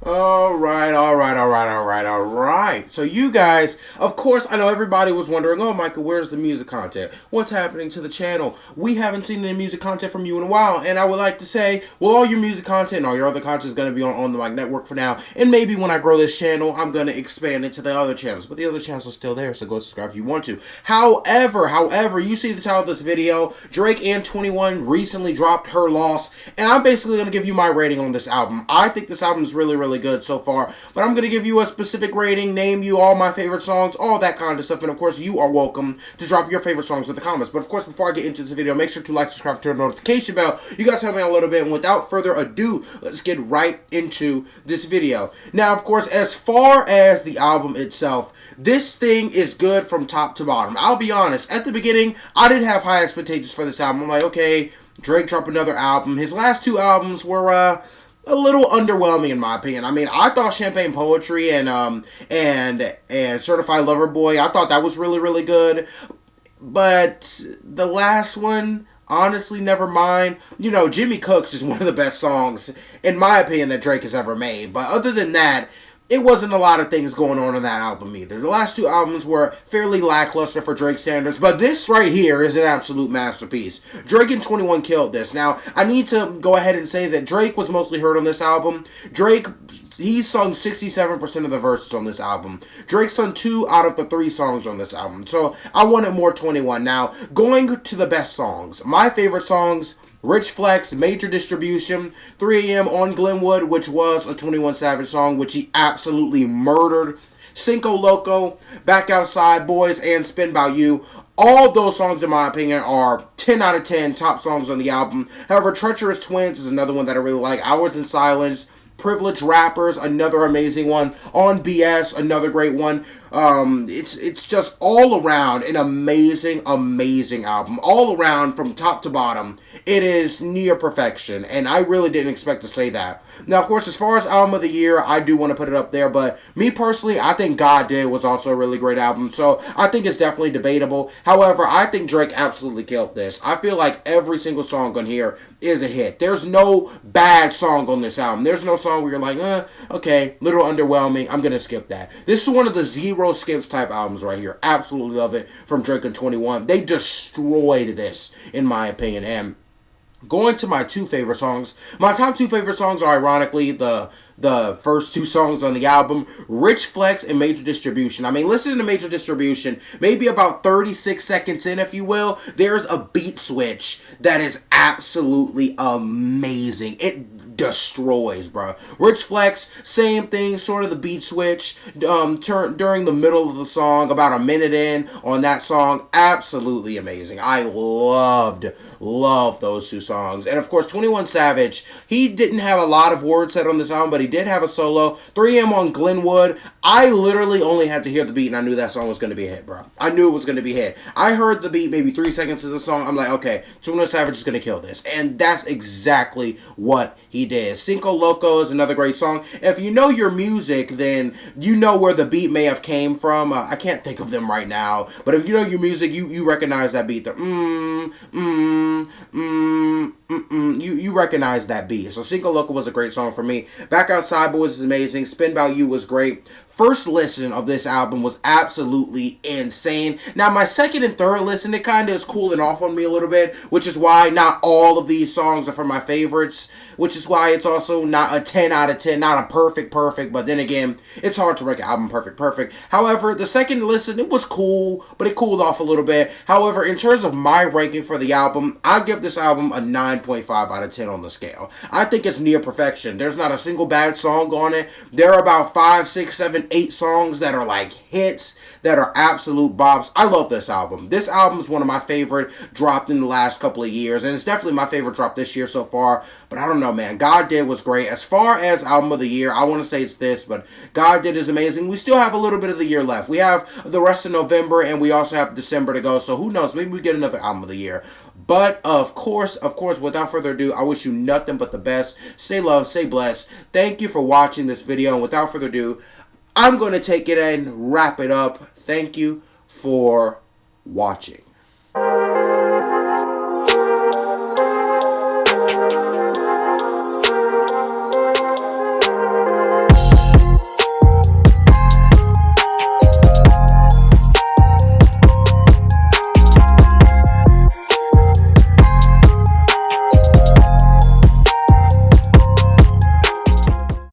All right. So you guys, of course, I know everybody was wondering, oh, Micah, where's the music content? What's happening to the channel? We haven't seen any music content from you in a while, and I would like to say, well, all your music content and all your other content is going to be on the Mic Network for now, and maybe when I grow this channel, I'm going to expand it to the other channels, but the other channels are still there, so go subscribe if you want to. However, you see the title of this video, Drake and 21 recently dropped Her Loss, and I'm basically going to give you my rating on this album. I think this album is really, really good so far, but I'm going to give you a specific rating, name you all my favorite songs, all that kind of stuff, and of course you are welcome to drop your favorite songs in the comments. But of course, before I get into this video, make sure to like, subscribe, turn the notification bell. You guys help me out a little bit, and without further ado, let's get right into this video. Now, of course, as far as the album itself, this thing is good from top to bottom. I'll be honest, at the beginning, I didn't have high expectations for this album. I'm like, okay, Drake dropped another album. His last two albums were, a little underwhelming in my opinion. I mean, I thought Champagne Poetry and Certified Lover Boy, I thought that was really, really good. But the last one, honestly, never mind. You know, Jimmy Cooks is one of the best songs, in my opinion, that Drake has ever made. But other than that, it wasn't a lot of things going on in that album either. The last two albums were fairly lackluster for Drake standards, but this right here is an absolute masterpiece. Drake and 21 killed this. Now, I need to go ahead and say that Drake was mostly heard on this album. Drake, he sung 67% of the verses on this album. Drake sung 2 out of the 3 songs on this album. So, I wanted more 21. Now, going to the best songs. My favorite songs: Rich Flex, Major Distribution, 3 AM on Glenwood, which was a 21 Savage song, which he absolutely murdered. Cinco Loco, Back Outside Boys, and Spin About You. All those songs, in my opinion, are 10 out of 10 top songs on the album. However, Treacherous Twins is another one that I really like. Hours in Silence, Privileged Rappers, another amazing one. On BS, another great one. It's just all around an amazing album. All around, from top to bottom, it is near perfection, and I really didn't expect to say that. Now, of course, as far as album of the year, I do want to put it up there, but me personally, I think God Did was also a really great album, so I think it's definitely debatable. However, I think Drake absolutely killed this. I feel like every single song on here is a hit. There's no bad song on this album. There's no song where you're like, okay, little underwhelming, I'm gonna skip that. This is one of the zero skips type albums right here. Absolutely love it from Drake and 21. They destroyed this, in my opinion. And going to my 2 favorite songs, my top 2 favorite songs are ironically the first 2 songs on the album, Rich Flex and Major Distribution. I mean, listen to Major Distribution, maybe about 36 seconds in, if you will, there's a beat switch that is absolutely amazing. It destroys, bro. Rich Flex, same thing, sort of the beat switch during the middle of the song, about a minute in on that song. Absolutely amazing. I loved those 2 songs. And of course, 21 Savage, he didn't have a lot of words said on this album, but he did have a solo. 3 AM on Glenwood, I literally only had to hear the beat and I knew that song was going to be a hit, bro. I knew it was going to be a hit. I heard the beat maybe 3 seconds of the song. I'm like, okay, 21 Savage is going to kill this. And that's exactly what he did. Cinco Loco is another great song. If you know your music, then you know where the beat may have came from. I can't think of them right now, but if you know your music, you recognize that beat. You recognize that beat. So Cinco Loco was a great song for me. Back Outside Boys is amazing. Spin About You was great. First listen of this album was absolutely insane. Now, my second and third listen, it kind of is cooling off on me a little bit, which is why not all of these songs are for my favorites, which is why it's also not a 10 out of 10, not a perfect, but then again, it's hard to rank an album perfect. However, the second listen, it was cool, but it cooled off a little bit. However, in terms of my ranking for the album, I give this album a 9.5 out of 10 on the scale. I think it's near perfection. There's not a single bad song on it. There are about 5, 6, 7, 8 songs that are like hits, that are absolute bops. I love this album. This album is one of my favorite dropped in the last couple of years, and it's definitely my favorite drop this year so far. But I don't know, man. God Did was great. As far as album of the year, I want to say it's this, but God Did is amazing. We still have a little bit of the year left. We have the rest of November, and we also have December to go, so who knows? Maybe we get another album of the year. But, of course, without further ado, I wish you nothing but the best. Stay loved, stay blessed. Thank you for watching this video, and without further ado, I'm going to take it and wrap it up. Thank you for watching.